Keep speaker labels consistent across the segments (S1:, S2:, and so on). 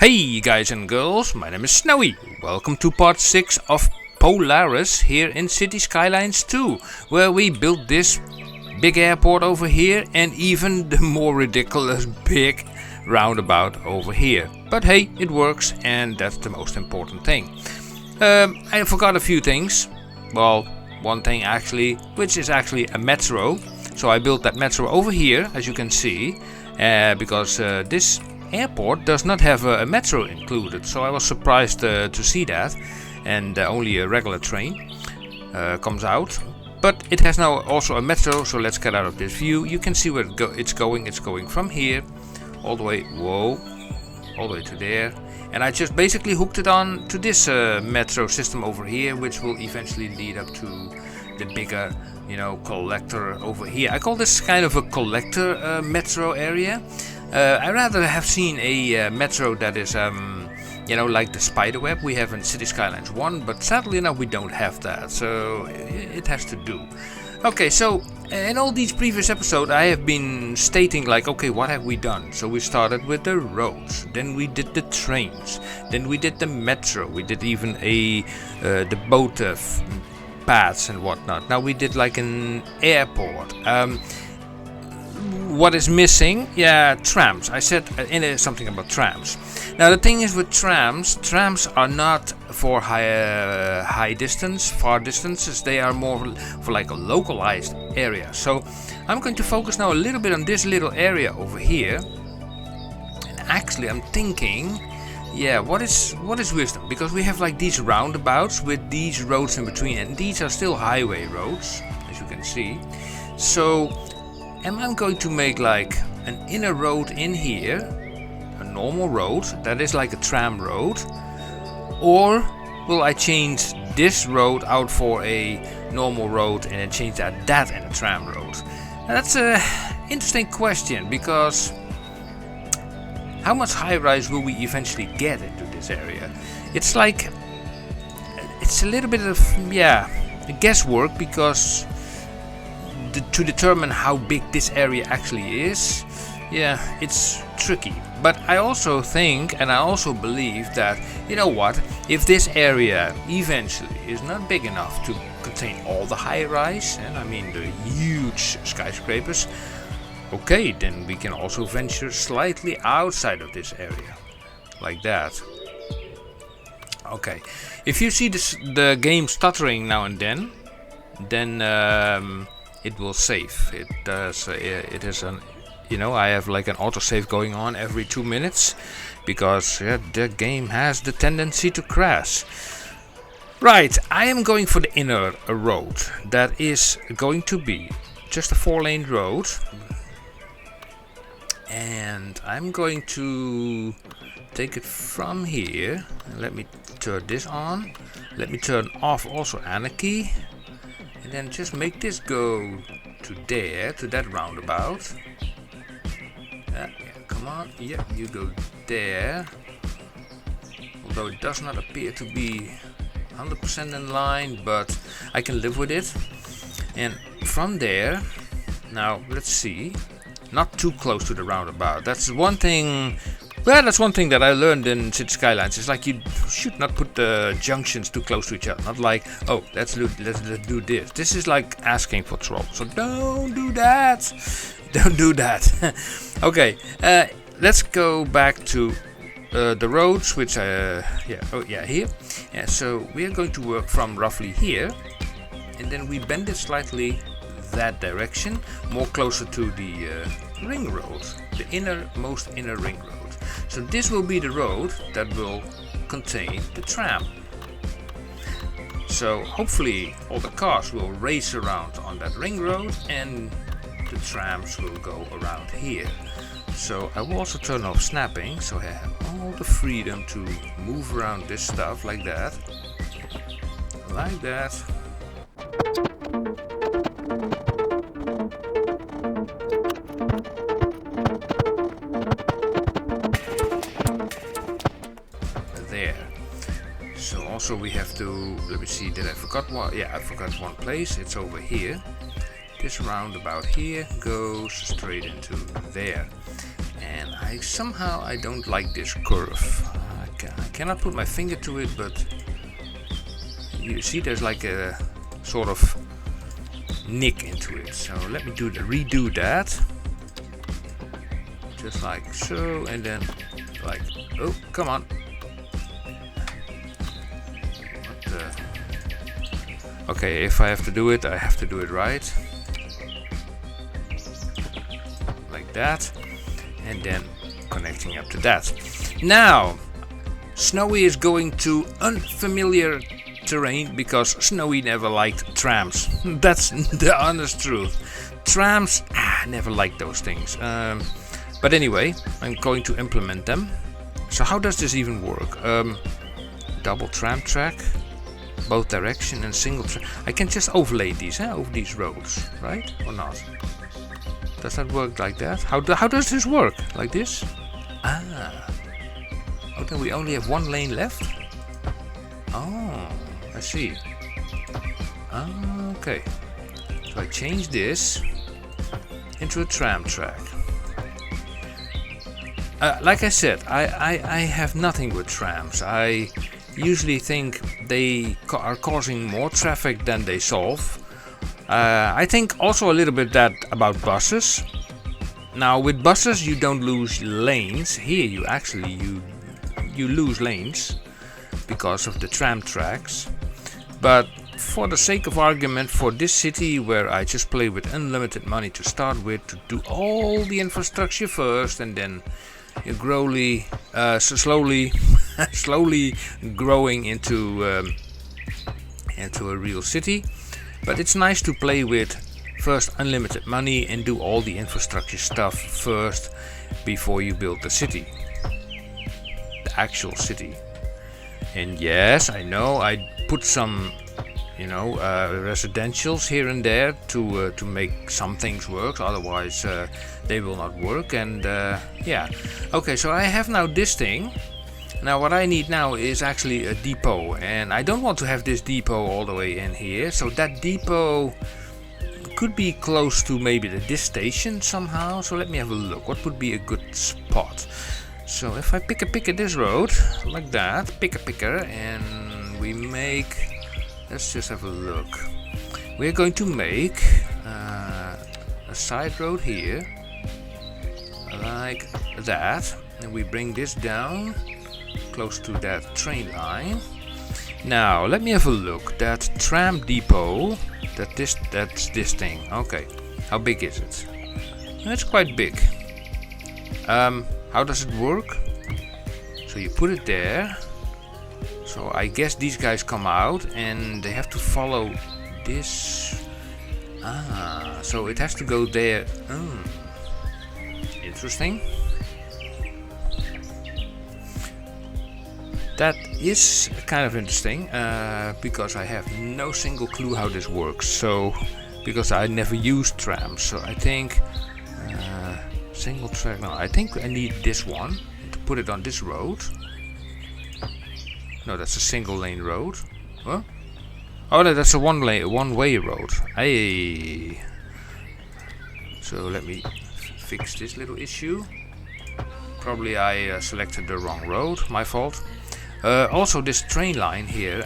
S1: Hey guys and girls, my name is Snowy. Welcome to part 6 of Polaris here in City Skylines 2, where we built this big airport over here and even the more ridiculous big roundabout over here. But hey, it works and that's the most important thing. I forgot a few things. Well, one thing actually, which is actually a metro. So I built that metro over here, as you can see, because this airport does not have a metro included, so I was surprised to see that, and only a regular train comes out. But it has now also a metro, so let's get out of this view. You can see where it's going. It's going from here all the way, all the way to there. And I just basically hooked it on to this metro system over here, which will eventually lead up to the bigger, collector over here. I call this kind of a collector metro area. I rather have seen a metro that is, like the spiderweb we have in City Skylines 1, but sadly now we don't have that, so it has to do. Okay, so in all these previous episodes I have been stating like, okay, what have we done? So we started with the roads, then we did the trains, then we did the metro, we did even the boat paths and whatnot. Now we did like an airport. What is missing? Yeah, trams. I said something about trams. Now the thing is with trams are not for far distances. They are more for like a localized area. So I'm going to focus now a little bit on this little area over here. And actually I'm thinking, yeah, what is wisdom? Because we have like these roundabouts with these roads in between, and these are still highway roads, as you can see. So am I going to make like an inner road in here, a normal road that is like a tram road, or will I change this road out for a normal road and then change that in a tram road? Now that's an interesting question, because how much high-rise will we eventually get into this area? It's like, it's a little bit of, guesswork, because to determine how big this area actually is, it's tricky. But I also think, and I also believe that, if this area eventually is not big enough to contain all the high-rise, and I mean the huge skyscrapers, okay, then we can also venture slightly outside of this area, like that. Okay, if you see the game stuttering now and then it will save. It does. It is an, I have like an autosave going on every 2 minutes, because the game has the tendency to crash. Right, I am going for the inner road. That is going to be just a 4-lane road, and I'm going to take it from here. Let me turn this on. Let me turn off also anarchy. And then just make this go to there, to that roundabout. Come on, you go there. Although it does not appear to be 100% in line, but I can live with it. And from there, now let's see, not too close to the roundabout. That's one thing. Well, that's one thing that I learned in City Skylines. It's like you should not put the junctions too close to each other. Not like, oh, let's do this. This is like asking for trouble. So don't do that. Don't do that. Okay, let's go back to the roads, which here. Yeah, so we are going to work from roughly here, and then we bend it slightly that direction, more closer to the ring road, the most inner ring road. So this will be the road that will contain the tram. So hopefully all the cars will race around on that ring road and the trams will go around here. So I will also turn off snapping, so I have all the freedom to move around this stuff like that. Like that. So we have to, let me see, did I forgot one? Yeah, I forgot one place. It's over here. This roundabout here goes straight into there. And somehow I don't like this curve. I cannot put my finger to it, but you see there's like a sort of nick into it. So let me redo that. Just like so, and then like, oh, come on. Okay, if I have to do it, I have to do it right. Like that. And then connecting up to that. Now, Snowy is going to unfamiliar terrain because Snowy never liked trams. That's the honest truth. Trams, never liked those things. But anyway, I'm going to implement them. So how does this even work? Double tram track, both direction and single tram. I can just overlay these over these roads, right? Or not? Does that work like that? How does this work? Like this? Okay, we only have one lane left? Oh, I see. Okay. So I change this into a tram track. Like I said, I have nothing with trams. I usually think they are causing more traffic than they solve. I think also a little bit that about buses. Now with buses you don't lose lanes. Here you actually you lose lanes because of the tram tracks. But for the sake of argument, for this city where I just play with unlimited money to start with, to do all the infrastructure first and then you're slowly growing into a real city. But it's nice to play with first unlimited money and do all the infrastructure stuff first before you build the city, the actual city. And yes, I know I put some residentials here and there to make some things work, otherwise they will not work. And yeah, okay, so I have now this thing. Now what I need now is actually a depot, and I don't want to have this depot all the way in here, so that depot could be close to maybe this station somehow. So let me have a look, what would be a good spot. So if I pick a picker this road like that, pick a picker, and we make, let's just have a look. We're going to make a side road here, like that, and we bring this down close to that train line. Now let me have a look. That tram depot, that's this thing. Okay, how big is it? That's quite big. How does it work? So you put it there. So I guess these guys come out and they have to follow this. So it has to go there. Interesting. That is kind of interesting, because I have no single clue how this works. So, because I never used trams, so I think single track. No, I think I need this one to put it on this road. No, that's a single lane road. Huh? Oh, no, that's a one-way road. Hey. So let me fix this little issue. Probably I selected the wrong road. My fault. Also this train line here,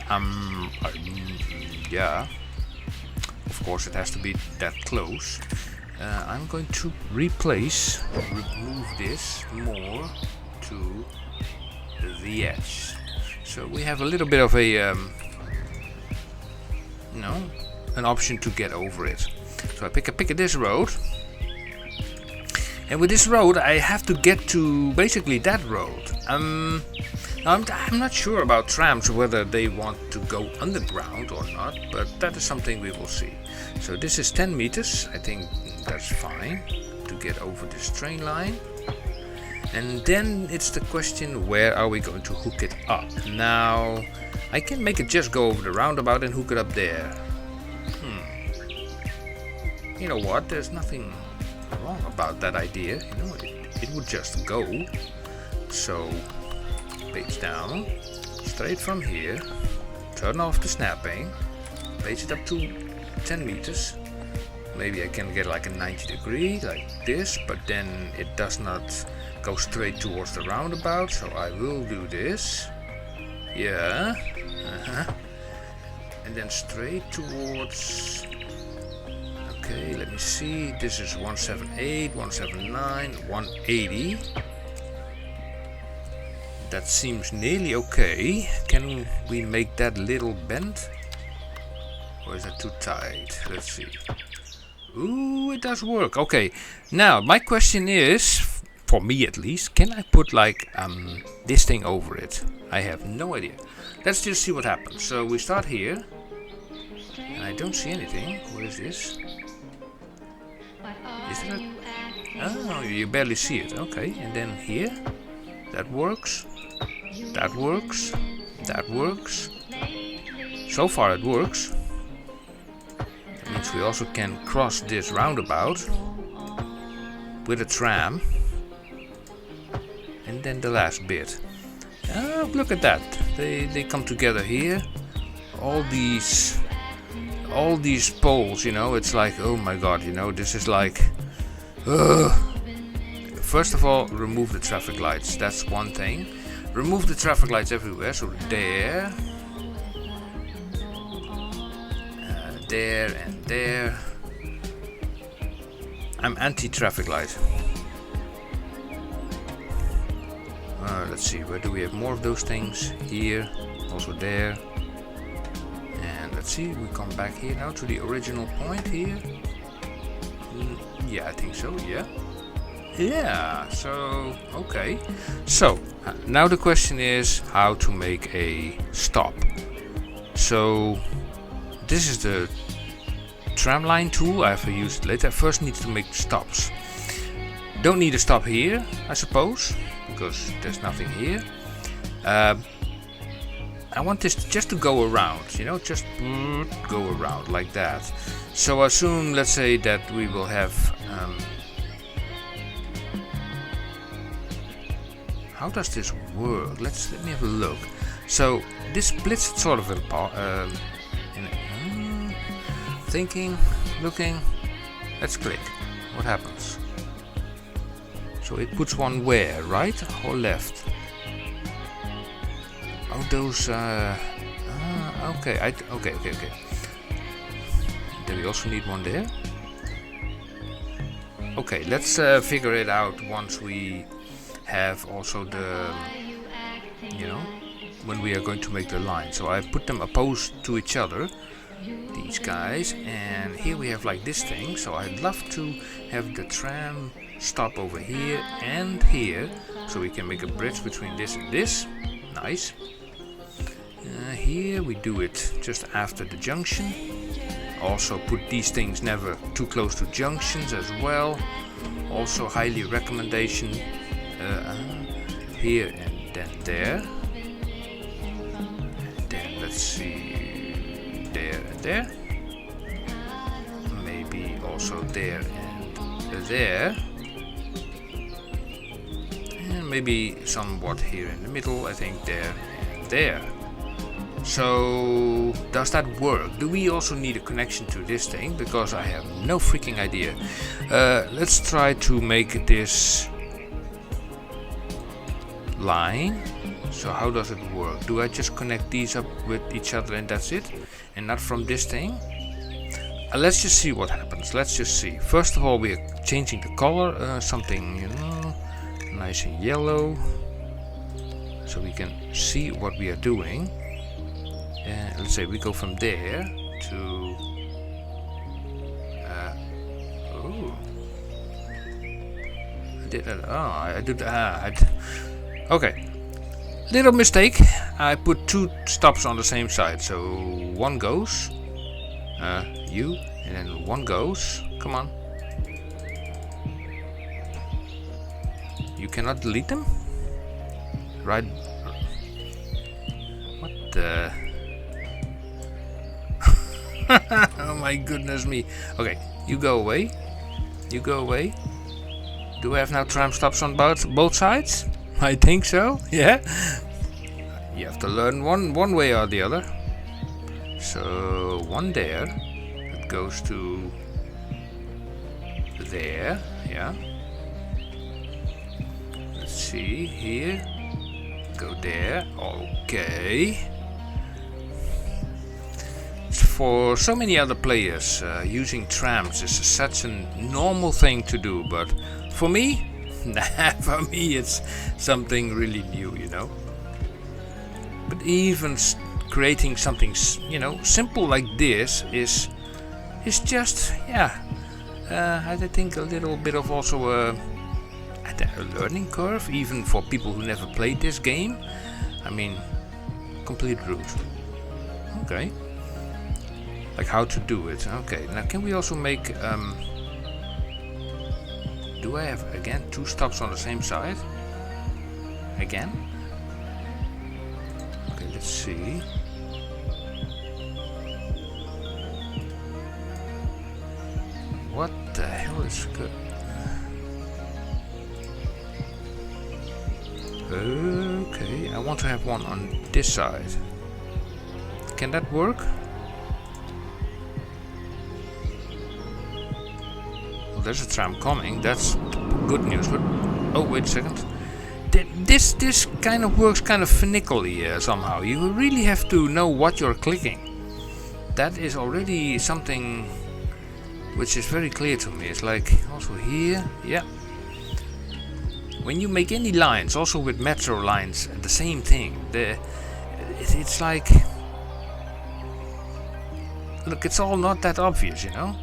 S1: yeah, of course it has to be that close. I'm going to remove this more to the edge. So we have a little bit of a, an option to get over it. So I pick this road. And with this road I have to get to basically that road. I'm not sure about trams, whether they want to go underground or not, but that is something we will see. So this is 10 meters, I think that's fine to get over this train line. And then it's the question, where are we going to hook it up? Now, I can make it just go over the roundabout and hook it up there. You know what, there's nothing wrong about that idea, it would just go. So page down, straight from here, turn off the snapping, place it up to 10 meters, Maybe I can get like a 90 degree like this, but then it does not go straight towards the roundabout, so I will do this. Yeah. And then straight towards... Okay, let me see. This is 178, 179, 180. That seems nearly okay. Can we make that little bend? Or is that too tight? Let's see. Ooh, it does work. Okay, now my question is, for me at least, can I put like this thing over it? I have no idea. Let's just see what happens. So we start here, and I don't see anything. What is this? Is that? Oh, you barely see it. Okay, and then here, that works. That works. That works. So far it works. That means we also can cross this roundabout with a tram. And then the last bit. Oh, look at that. They come together here. All these poles, you know, it's like, oh my god, you know, this is like... First of all, remove the traffic lights. That's one thing. Remove the traffic lights everywhere. So there. There and there. I'm anti-traffic light. Let's see, where do we have more of those things? Here, also there. And let's see, we come back here now to the original point here. Yeah, I think so, yeah. Yeah, so, okay. So, now the question is how to make a stop. So, this is the tramline tool. I have to use it later. I first need to make stops. Don't need a stop here, I suppose, because there's nothing here. I want this just to go around, you know, just go around like that. So assume, let's say that we will have... how does this work? Let me have a look. So this splits it sort of apart. Thinking, looking. Let's click. What happens? So it puts one where, right or left? Oh, those. Okay. Okay. Then we also need one there. Okay, let's figure it out once we have also the, you know, when we are going to make the line. So I put them opposed to each other, these guys, and here we have like this thing. So I'd love to have the tram stop over here and here, so we can make a bridge between this and this. Nice. Here we do it just after the junction. Also put these things never too close to junctions as well. Also highly recommendation. Here and then there. And then let's see, there and there. Maybe also there and there. And maybe somewhat here in the middle, I think there and there. So, does that work? Do we also need a connection to this thing? Because I have no freaking idea. Let's try to make this line. So how does it work? Do I just connect these up with each other and that's it? And not from this thing? Let's just see what happens. Let's just see. First of all, we are changing the color. Something, you know, nice and yellow. So we can see what we are doing. Let's say we go from there to... oh. I did that. Okay. Little mistake. I put two stops on the same side. So one goes. You. And then one goes. Come on. You cannot delete them? Right. What the... oh my goodness me. Okay, you go away. You go away. Do we have now tram stops on both sides? I think so, yeah. You have to learn one way or the other. So one there. That goes to there. Yeah. Let's see here. Go there. Okay. For so many other players, using trams is such a normal thing to do, but for me, for me it's something really new, you know. But even creating something, you know, simple like this is just, yeah, I think a little bit of also a learning curve, even for people who never played this game. I mean, complete route. Okay. Like how to do it. Okay, now can we also make do I have again 2 stops on the same side? Again? Okay, let's see. What the hell is good? Okay, I want to have one on this side. Can that work? There's a tram coming, that's good news, but oh, wait a second. This kind of works kind of finically somehow. You really have to know what you're clicking. That is already something which is very clear to me. It's like also here, yeah. When you make any lines, also with metro lines, the same thing. It's like, look, it's all not that obvious, you know.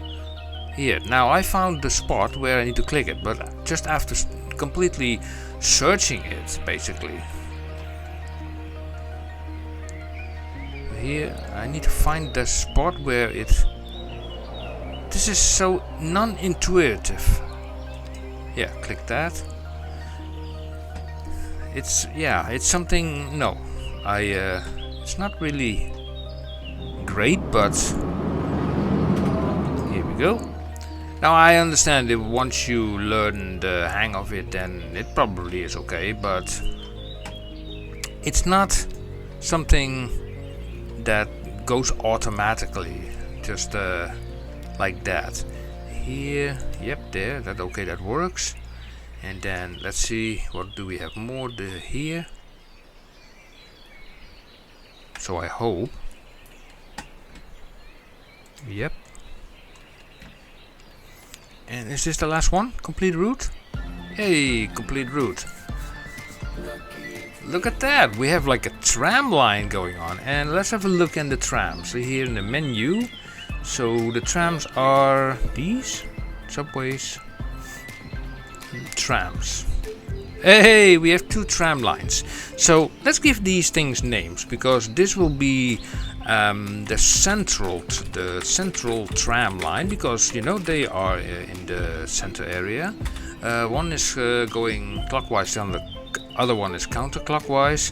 S1: Here, now I found the spot where I need to click it, but just after completely searching it, basically. Here, I need to find the spot where it... This is so non-intuitive. Yeah, click that. It's, yeah, it's something, no. It's not really great, but here we go. Now I understand that once you learn the hang of it, then it probably is okay, but it's not something that goes automatically, just like that. Here, yep, there, that okay, that works. And then let's see, what do we have more here? So I hope. Yep. And is this the last one? Complete route? Hey, complete route. Look at that! We have like a tram line going on. And let's have a look in the trams. So here in the menu. So the trams are these subways. Trams. Hey, we have 2 tram lines. So let's give these things names, because this will be the central tram line, because you know they are in the center area. One is going clockwise and the other one is counterclockwise.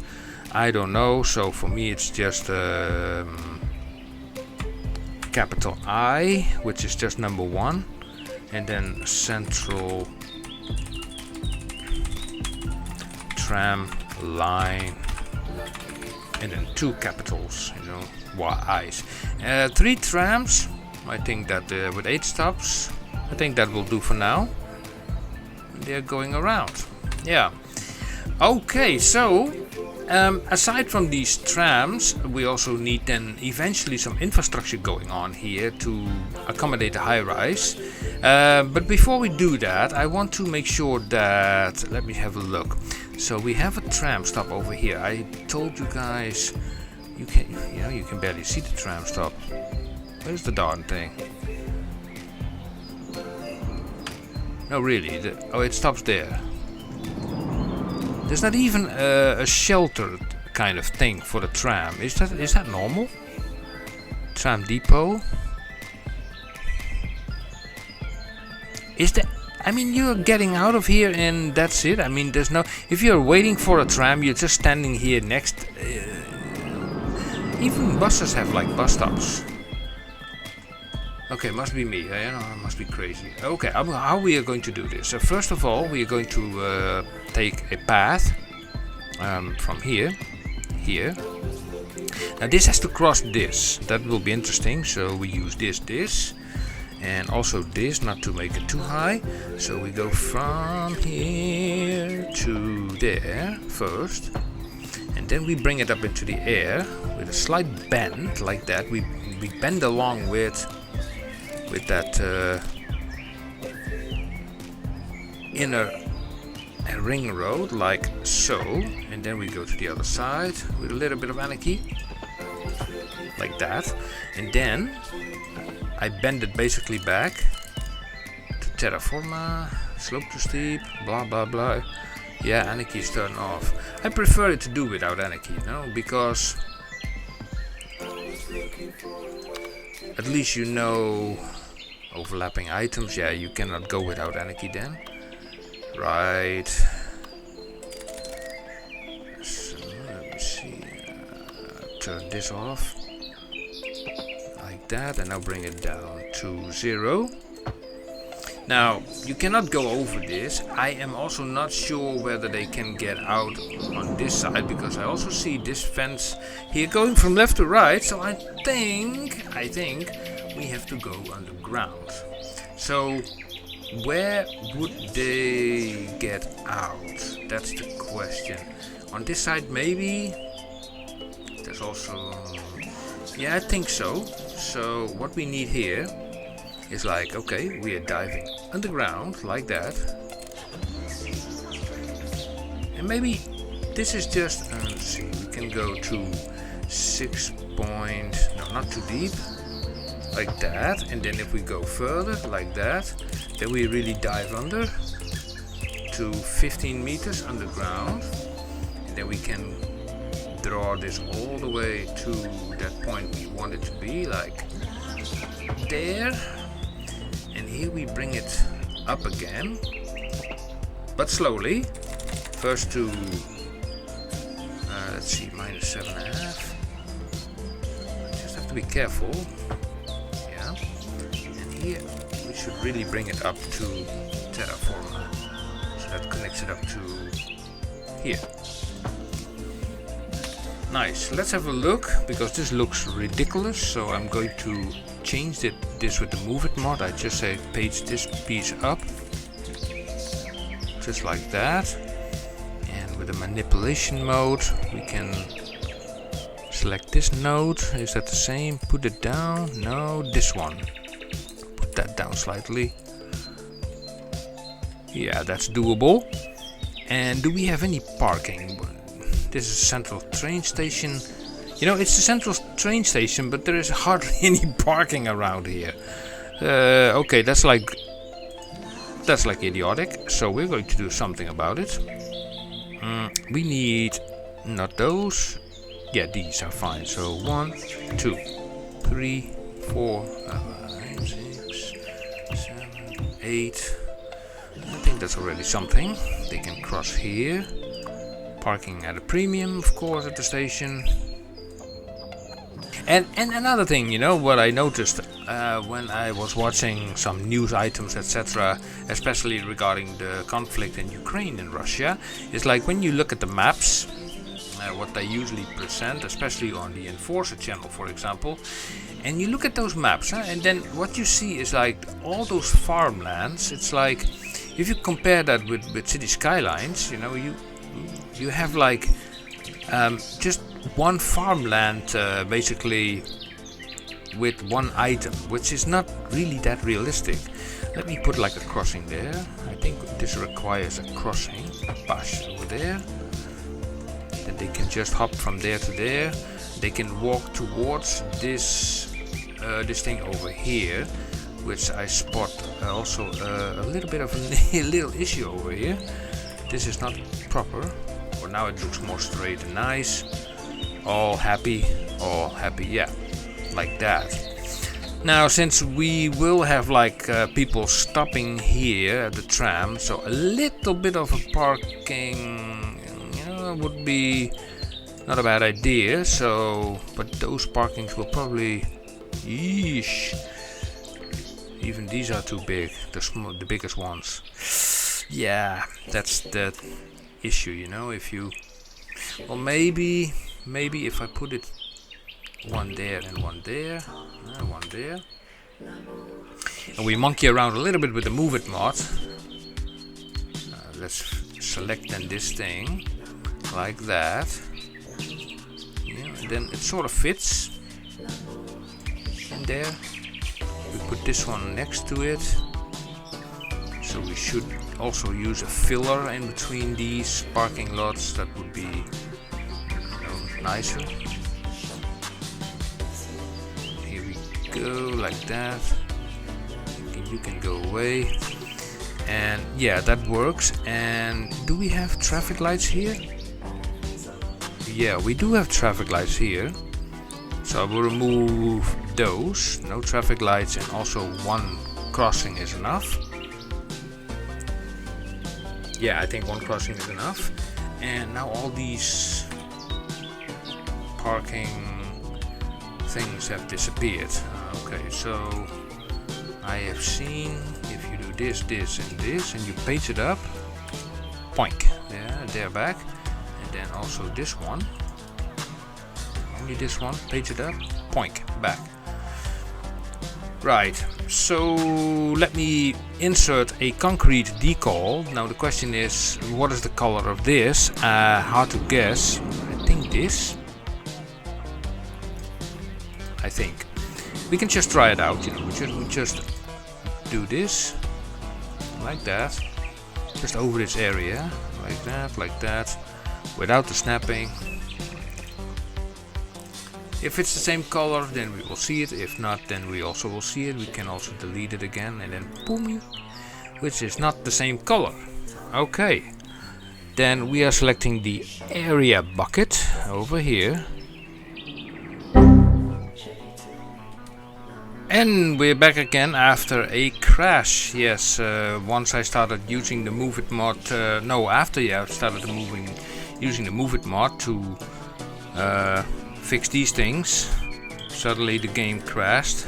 S1: I don't know, so for me it's just capital I, which is just number 1, and then central tram line, and then 2 capitals, you know, I's. 3 trams, I think that with 8 stops, I think that will do for now. They're going around. Yeah. Okay, so aside from these trams, we also need then eventually some infrastructure going on here to accommodate the high-rise. But before we do that, I want to make sure that, let me have a look. So we have a tram stop over here. I told you guys, you can barely see the tram stop. Where's the darn thing? No, really. Oh, it stops there. There's not even a sheltered kind of thing for the tram. Is that normal? Tram depot. Is that? I mean, you're getting out of here and that's it. I mean, there's no... If you're waiting for a tram, you're just standing here next... even buses have like bus stops. Okay, must be me. I know, I must be crazy. Okay, how we are going to do this? So first of all, we are going to take a path from here. Now this has to cross this. That will be interesting. So we use this. And also this, not to make it too high. So we go from here to there first. And then we bring it up into the air with a slight bend like that. We bend along with that inner ring road like so. And then we go to the other side with a little bit of anarchy like that. And then I bend it basically back to terra forma, slope too steep, blah blah blah. Yeah, anarchy is turned off. I prefer it to do without anarchy, you know, because at least you know overlapping items. Yeah, you cannot go without anarchy then. Right. So let me see. Turn this off. Like that, and now bring it down to 0. Now, you cannot go over this. I am also not sure whether they can get out on this side, because I also see this fence here going from left to right. So I think we have to go underground. So where would they get out? That's the question. On this side maybe. There's also, yeah, I think so. So what we need here is like, okay, we are diving underground like that. And maybe this is just, let's see, we can go to 6 point, no, not too deep, like that. And then if we go further like that, then we really dive under to 15 meters underground. And then we can draw this all the way to that point we want it to be, like there. And here we bring it up again, but slowly. First to, let's see, -7.5. Just have to be careful. Yeah. And here we should really bring it up to terra forma. So that connects it up to here. Nice. Let's have a look, because this looks ridiculous. So I'm going to change this with the Move It mod. I just say page this piece up, just like that. And with the manipulation mode, we can select this node. Is that the same? Put it down. No, this one. Put that down slightly. Yeah, that's doable. And do we have any parking? This is a central train station. You know, it's a central train station, but there is hardly any parking around here. Okay, that's like idiotic. So we're going to do something about it. We need not those. Yeah, these are fine. So 1, 2, 3, 4, 5, 6, 7, 8. I think that's already something. They can cross here. Parking at a premium, of course, at the station. And another thing, you know, what I noticed when I was watching some news items, etc., especially regarding the conflict in Ukraine and Russia, is like when you look at the maps, what they usually present, especially on the Enforcer channel, for example, and you look at those maps, and then what you see is like all those farmlands. It's like, if you compare that with City Skylines, you know, you have like just one farmland basically with one item, which is not really that realistic. Let me put like a crossing there. I think this requires a crossing. Pass over there. Then they can just hop from there to there. They can walk towards this thing over here, which I spot also a little bit of a little issue over here. This is not proper. Well, now it looks more straight and nice. All happy, yeah, like that. Now, since we will have like people stopping here at the tram, so a little bit of a parking, you know, would be not a bad idea. So, but those parkings will probably, yeesh, even these are too big, the biggest ones. Yeah, that's the issue, you know. If you, well, maybe if I put it one there and one there, one there, and we monkey around a little bit with the Move It mod. Let's select then this thing like that. Yeah, and then it sort of fits in there. We put this one next to it. So we should also use a filler in between these parking lots. That would be, you know, nicer. Here we go, like that. You can go away. And yeah, that works. And do we have traffic lights here? Yeah, we do have traffic lights here. So I will remove those. No traffic lights, and also one crossing is enough. Yeah, I think one crossing is enough. And now all these parking things have disappeared. Okay, so I have seen if you do this, this and this, and you page it up, poink, yeah, they're back. And then also this one, only this one, page it up, poink, back. Right, so let me insert a concrete decal. Now the question is, what is the color of this? Hard to guess. I think this. I think we can just try it out. You know, we just do this like that, just over this area, like that, without the snapping. If it's the same color, then we will see it. If not, then we also will see it. We can also delete it again, and then boom, which is not the same color. Okay, then we are selecting the area bucket over here. And we're back again after a crash. Yes, once I started using the Move It mod, after I started using the Move It mod to fix these things, suddenly the game crashed.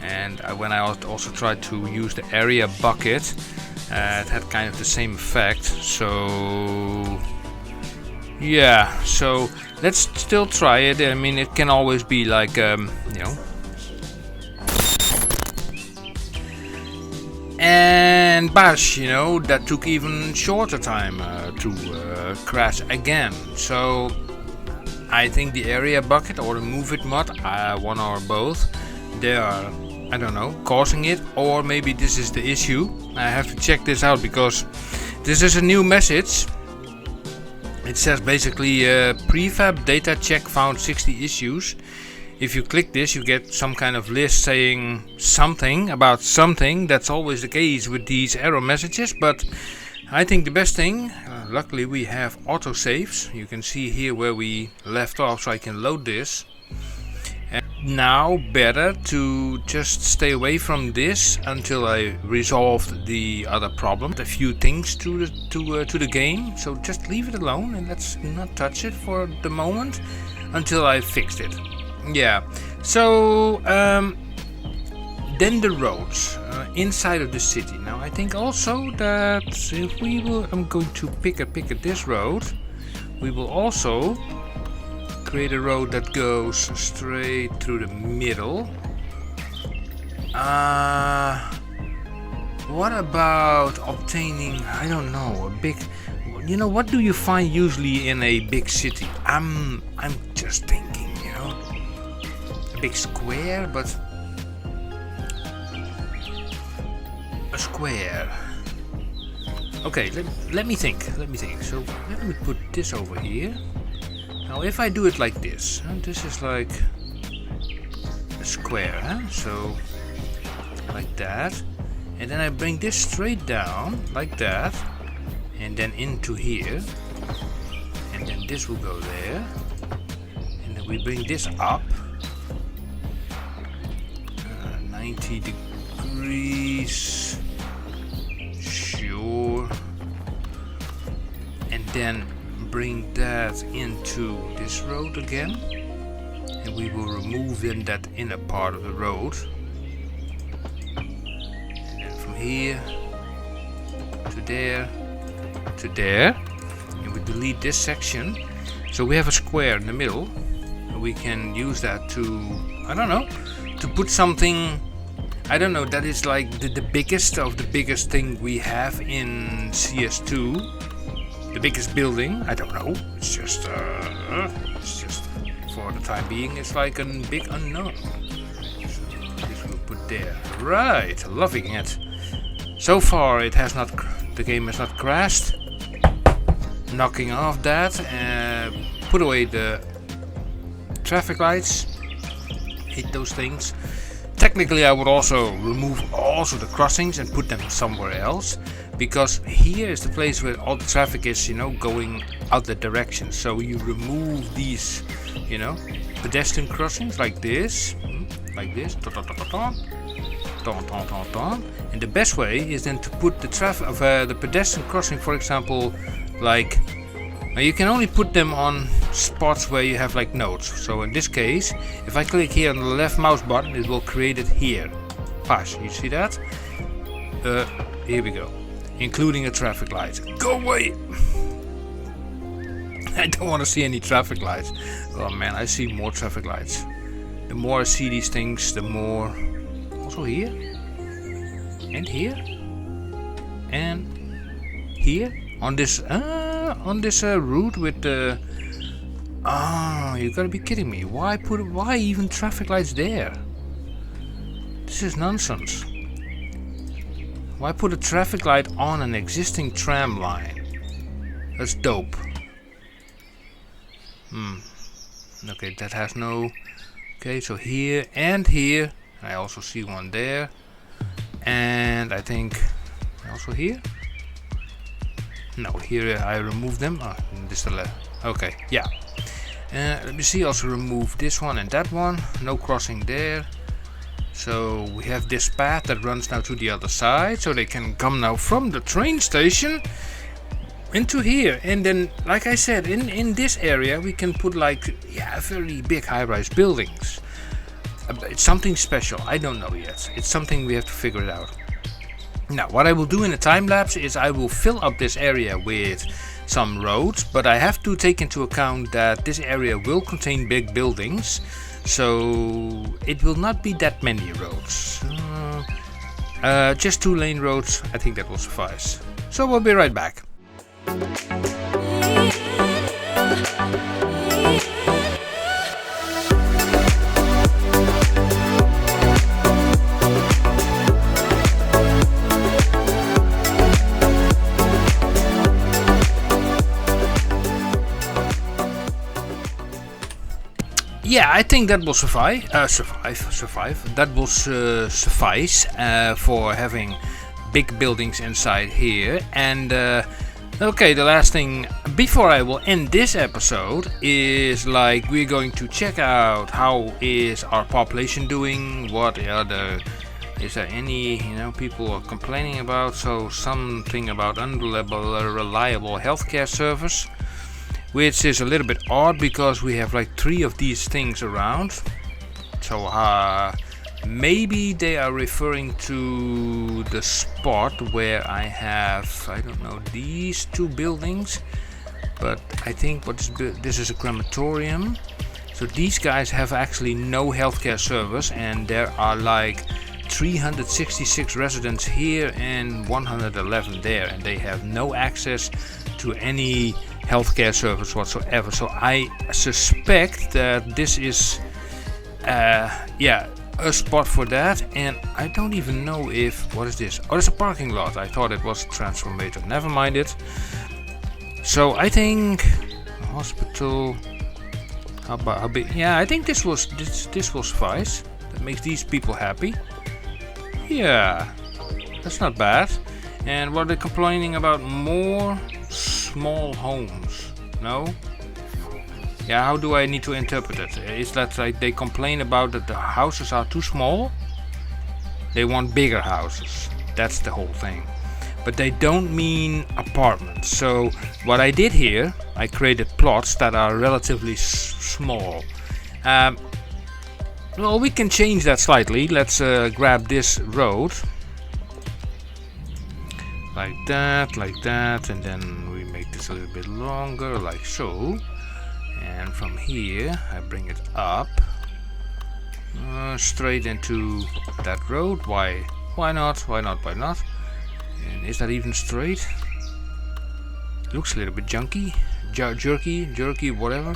S1: And when I also tried to use the area bucket, it had kind of the same effect. So yeah, so let's still try it. I mean, it can always be like, you know. And bash, you know, that took even shorter time to crash again. So I think the area bucket or the Move It mod, one or both, they are, I don't know, causing it, or maybe this is the issue. I have to check this out because this is a new message. It says basically prefab data check found 60 issues. If you click this, you get some kind of list saying something about something. That's always the case with these error messages, but I think the best thing, luckily we have autosaves. You can see here where we left off, so I can load this. And now better to just stay away from this until I resolved the other problem. A few things to the game, so just leave it alone and let's not touch it for the moment until I fixed it. Yeah, so then the roads inside of the city. Now I think also that if we will, I'm going to pick this road. We will also create a road that goes straight through the middle. What about obtaining, I don't know, a big, you know, what do you find usually in a big city? I'm just thinking, you know, a big square, but a square. Okay, let me think. So let me put this over here. Now if I do it like this, this is like a square, huh? So like that, and then I bring this straight down like that, and then into here, and then this will go there, and then we bring this up 90 degrees, sure, and then bring that into this road again, and we will remove then that inner part of the road, and then from here to there to there, and we delete this section. So we have a square in the middle, and we can use that to, I don't know, to put something I don't know, that is like the biggest of the biggest thing we have in CS2. The biggest building, I don't know. It's just for the time being, it's like a big unknown. So this we'll put there. Right, loving it. So far it has not, the game has not crashed. Knocking off that, put away the traffic lights. Hate those things. Technically I would also remove also the crossings and put them somewhere else, because here is the place where all the traffic is, you know, going out the direction. So you remove these, you know, pedestrian crossings like this, and the best way is then to put the traffic of the pedestrian crossing, for example, like you can only put them on spots where you have like nodes. So in this case, if I click here on the left mouse button, it will create it here. Pass, you see that? Here we go, including a traffic light. Go away! I don't want to see any traffic lights. Oh man, I see more traffic lights. The more I see these things, the more. Also here, and here, and here on this route with the. Oh, you gotta be kidding me! Why even traffic lights there? This is nonsense. Why put a traffic light on an existing tram line? That's dope. Okay, that has no. Okay, so here and here. I also see one there. And I think also here. No, here I removed them. Oh, this is the left. Okay, yeah. Let me see, also remove this one and that one. No crossing there. So we have this path that runs now to the other side. So they can come now from the train station into here. And then, like I said, in this area we can put like, yeah, very big high-rise buildings. It's something special. I don't know yet. It's something we have to figure it out. Now, what I will do in a time lapse is I will fill up this area with some roads, but I have to take into account that this area will contain big buildings, so it will not be that many roads. Just 2-lane roads, I think that will suffice. So we'll be right back. Yeah, I think that will survive. That will suffice for having big buildings inside here. And okay, the last thing before I will end this episode is like we're going to check out how is our population doing. What other is there any people are complaining about? So something about unreliable healthcare service. Which is a little bit odd because we have like 3 of these things around. So maybe they are referring to the spot where I have, I don't know, these 2 buildings. But I think this is a crematorium. So these guys have actually no healthcare service, and there are like 366 residents here and 111 there, and they have no access to any healthcare service whatsoever. So I suspect that this is a spot for that, and I don't even know if, what is this? Oh, it's a parking lot. I thought it was a transformator. Never mind it. So I think a hospital. How big? Yeah, I think this will suffice. That makes these people happy. Yeah, that's not bad. And what are they complaining about? More small homes? No? Yeah, how do I need to interpret it? Is that like they complain about that the houses are too small? They want bigger houses. That's the whole thing. But they don't mean apartments. So what I did here, I created plots that are relatively small. Well, we can change that slightly. Let's grab this road. Like that, and then we make this a little bit longer, like so. And from here, I bring it up. straight into that road. Why not? Why not? Why not? And is that even straight? Looks a little bit junky, jerky, whatever.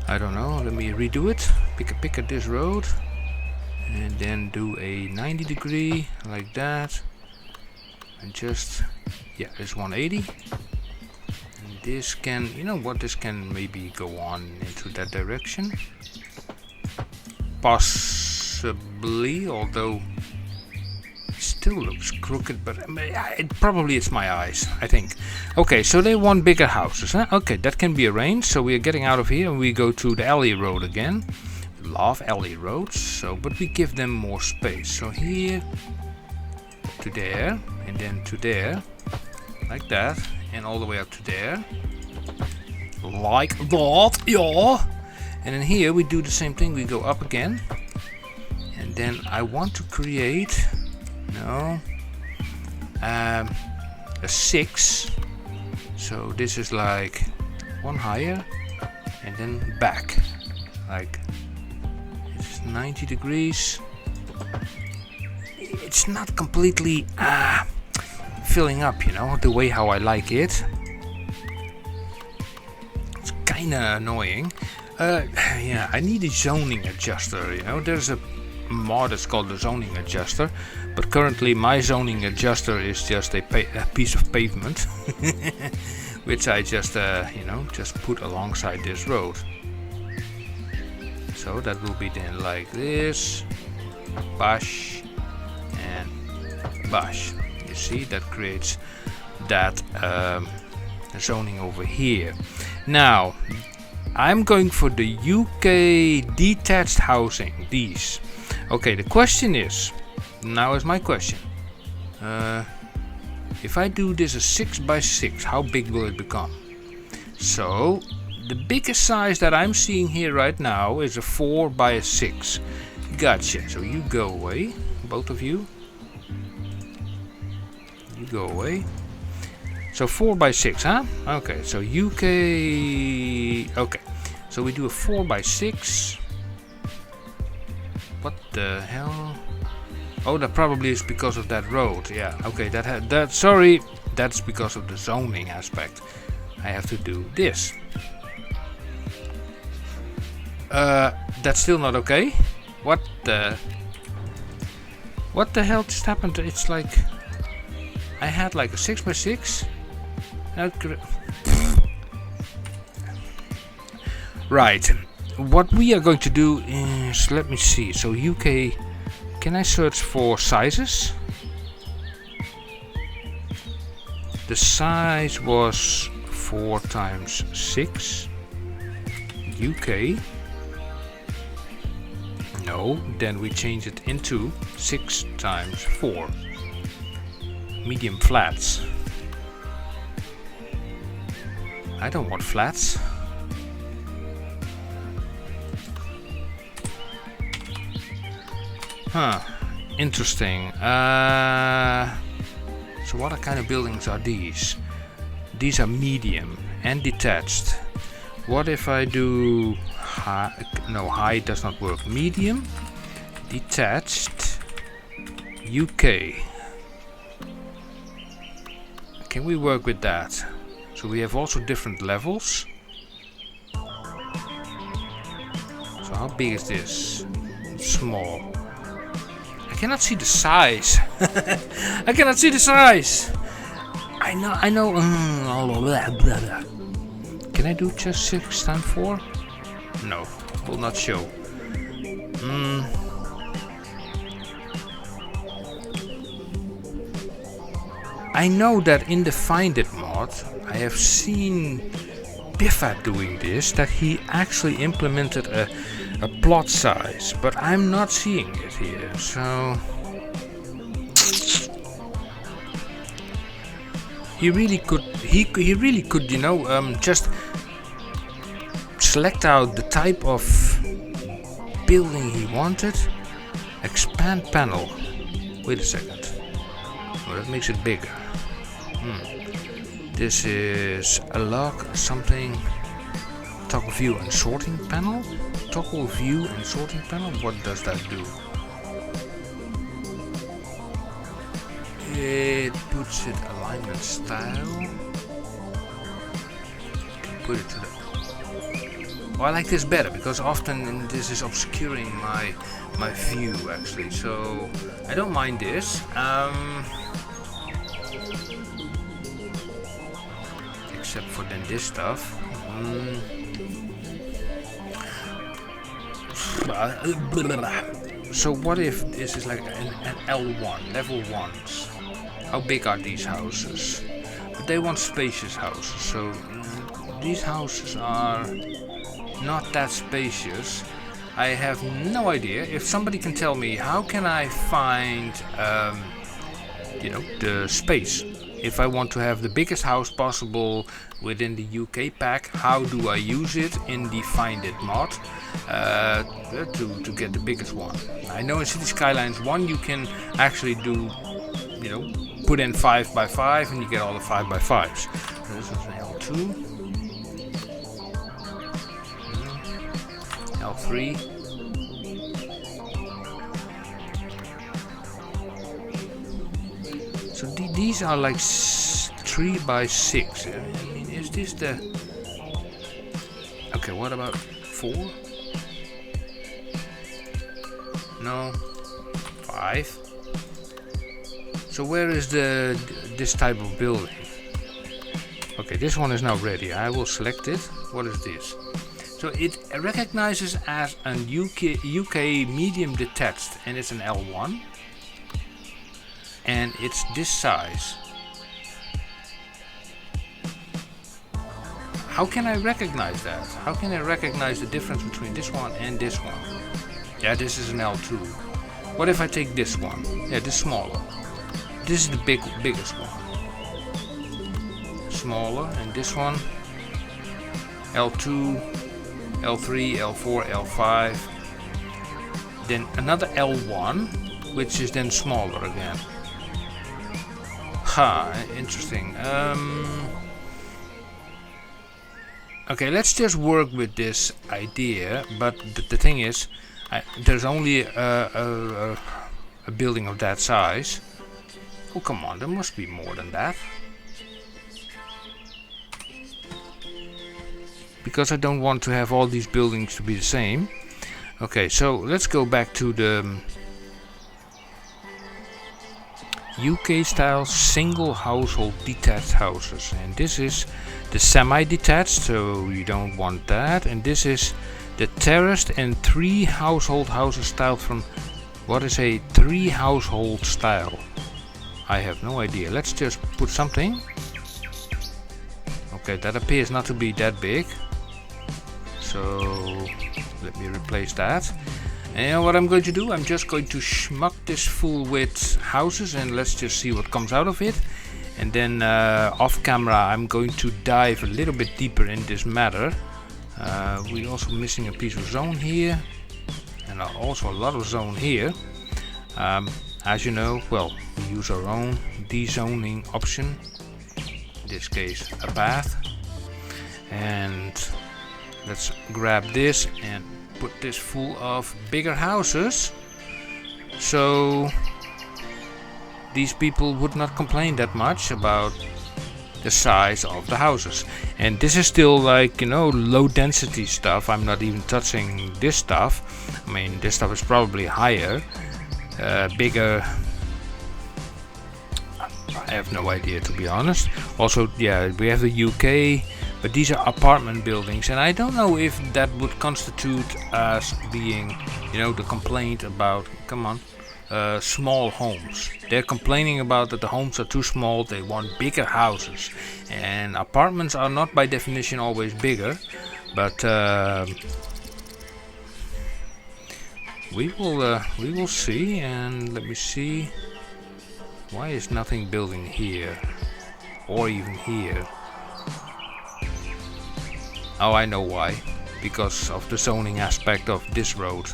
S1: I don't know. Let me redo it. Pick at this road, and then do a 90 degree like that, and just it's 180. And this can, you know what? This can maybe go on into that direction. Possibly, although it still looks crooked, but probably it's my eyes, I think. Okay, so they want bigger houses, huh? Okay, that can be arranged. So we are getting out of here and we go to the alley road again. Love alley roads, so but we give them more space. So here to there, and then to there, like that, and all the way up to there, like that, yeah. And then here we do the same thing. We go up again, and then I want to create a 6. So this is like one higher, and then back, like it's 90 degrees. It's not completely filling up, you know, the way how I like it. It's kinda annoying. Yeah, I need a zoning adjuster, you know. There's a mod that's called the zoning adjuster, but currently my zoning adjuster is just a piece of pavement which I just just put alongside this road. So that will be then like this, bash and bash. You see, that creates that zoning over here. Now I'm going for the UK detached housing, these. Okay, the question is, now is my question. If I do this a 6x6, how big will it become? So, the biggest size that I'm seeing here right now is a 4x6. Gotcha, so you go away, both of you. You go away. So 4x6, huh? Okay, so UK. Okay, so we do a 4x6. What the hell? Oh, that probably is because of that road. Yeah. Okay, that. Sorry, that's because of the zoning aspect. I have to do this. That's still not okay. What the hell just happened? It's like I had like a 6x6. Right, what we are going to do is, let me see, so UK, can I search for sizes? The size was 4x6, UK, no, then we change it into 6x4, medium flats. I don't want flats. Huh, interesting. So what kind of buildings are these? These are medium and detached. What if I do high? No, high does not work. Medium, detached, UK. Can we work with that? So we have also different levels. So how big is this? Small. I cannot see the size. I cannot see the size. I know. Can I do just 6x4? No, will not show. I know that in the Find It mod, I have seen Biffa doing this, that he actually implemented a plot size, but I'm not seeing it here, so he really could, you know, just select out the type of building he wanted, expand panel. Wait a second. Oh, that makes it bigger. This is a log, something. toggle view and sorting panel. Toggle view and sorting panel. What does that do? It puts it alignment style. Put it to the. Oh, I like this better because often this is obscuring my view actually. So I don't mind this. Except for then this stuff. So what if this is like an L1, level 1s? How big are these houses? But they want spacious houses, so these houses are not that spacious. I have no idea. If somebody can tell me, how can I find you know, the space? If I want to have the biggest house possible within the UK pack, how do I use it in the Find It mod to get the biggest one? I know in City Skylines 1 you can actually do, you know, put in 5x5 and you get all the 5x5s. So this is an L2, L3. So these are like 3x6. I mean, is this the... Okay, what about 4? No. 5. So where is this type of building? Okay, this one is now ready. I will select it. What is this? So it recognizes as a UK medium detached, and it's an L1. And it's this size. How can I recognize that? How can I recognize the difference between this one and this one? Yeah, this is an L2. What if I take this one? Yeah, this smaller. This is the biggest one. Smaller, and this one L2, L3, L4, L5. Then another L1, which is then smaller again. Interesting. Okay, let's just work with this idea, but the thing is, there's only a building of that size. Oh, come on, there must be more than that. Because I don't want to have all these buildings to be the same. Okay, so let's go back to the UK style single household detached houses, and this is the semi-detached, so you don't want that. And this is the terraced and 3 household houses styled from what is a 3 household style. I have no idea. Let's just put something. Okay, that appears not to be that big, so let me replace that. And you know what I'm going to do? I'm just going to schmuck this full with houses, and let's just see what comes out of it. And then off camera I'm going to dive a little bit deeper in this matter. We're also missing a piece of zone here, and also a lot of zone here. As you know, well, we use our own dezoning option. In this case, a path. And let's grab this and put this full of bigger houses, so these people would not complain that much about the size of the houses. And this is still like, you know, low density stuff. I'm not even touching this stuff. I mean, this stuff is probably higher, bigger. I have no idea, to be honest. Also, yeah, we have the UK, but these are apartment buildings, and I don't know if that would constitute as being, you know, the complaint about, come on, small homes. They're complaining about that the homes are too small, they want bigger houses. And apartments are not by definition always bigger, but we will see. And let me see, why is nothing building here or even here? Oh, I know why. Because of the zoning aspect of this road.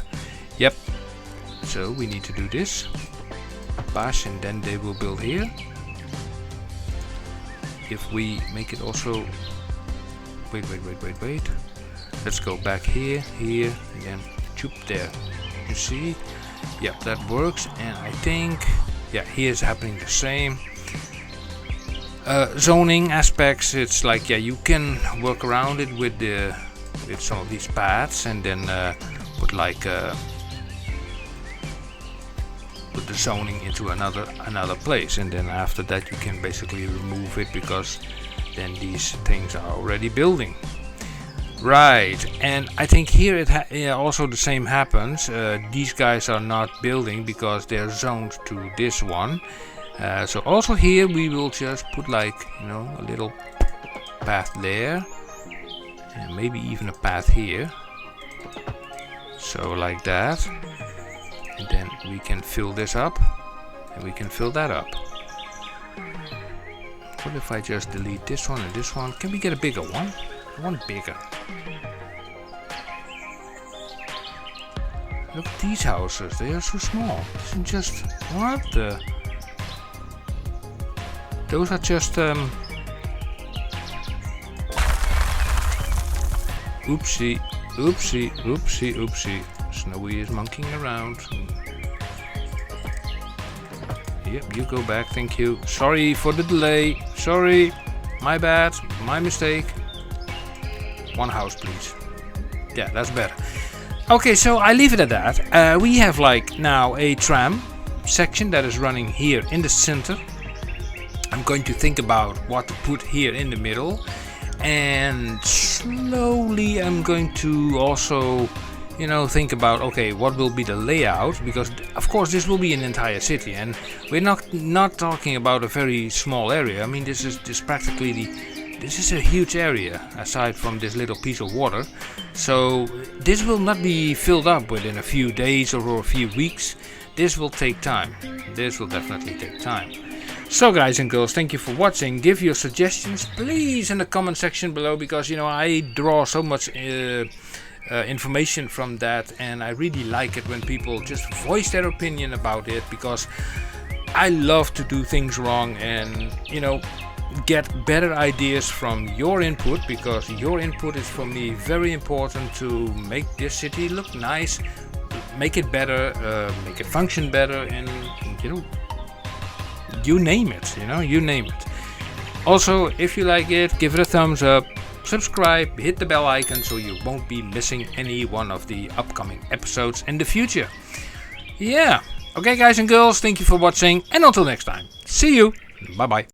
S1: Yep. So we need to do this. Bash, and then they will build here. If we make it also... Wait. let's go back here, here, and then choop there. You see? Yep, that works. And I think, yeah, here's happening the same. Zoning aspects, it's like, yeah, you can work around it with some of these paths, and then put like put the zoning into another place, and then after that you can basically remove it, because then these things are already building. Right, and I think here it also the same happens. These guys are not building because they're zoned to this one. So also here we will just put like, you know, a little path there, and maybe even a path here. So like that, and then we can fill this up, and we can fill that up. What if I just delete this one and this one? Can we get a bigger one? One bigger. Look at these houses, they are so small. This is just, what the? Those are just, oopsie, oopsie, oopsie, oopsie. Snowy is monkeying around. Yep, you go back, thank you. Sorry for the delay, sorry. My bad, my mistake. One house, please. Yeah, that's better. Okay, so I leave it at that. We have like now a tram section that is running here in the center. I'm going to think about what to put here in the middle, and slowly I'm going to also, you know, think about, okay, what will be the layout, because of course this will be an entire city, and we're not talking about a very small area. I mean, this is practically this is a huge area aside from this little piece of water. So this will not be filled up within a few days or a few weeks. This will take time. This will definitely take time. So guys and girls, thank you for watching. Give your suggestions please in the comment section below, because you know I draw so much information from that, and I really like it when people just voice their opinion about it, because I love to do things wrong and, you know, get better ideas from your input, because your input is for me very important to make this city look nice, make it better, make it function better, and you know, you name it, you know, you name it. Also, if you like it, give it a thumbs up, subscribe, hit the bell icon so you won't be missing any one of the upcoming episodes in the future. Yeah, okay guys and girls, thank you for watching, and until next time, see you, bye bye.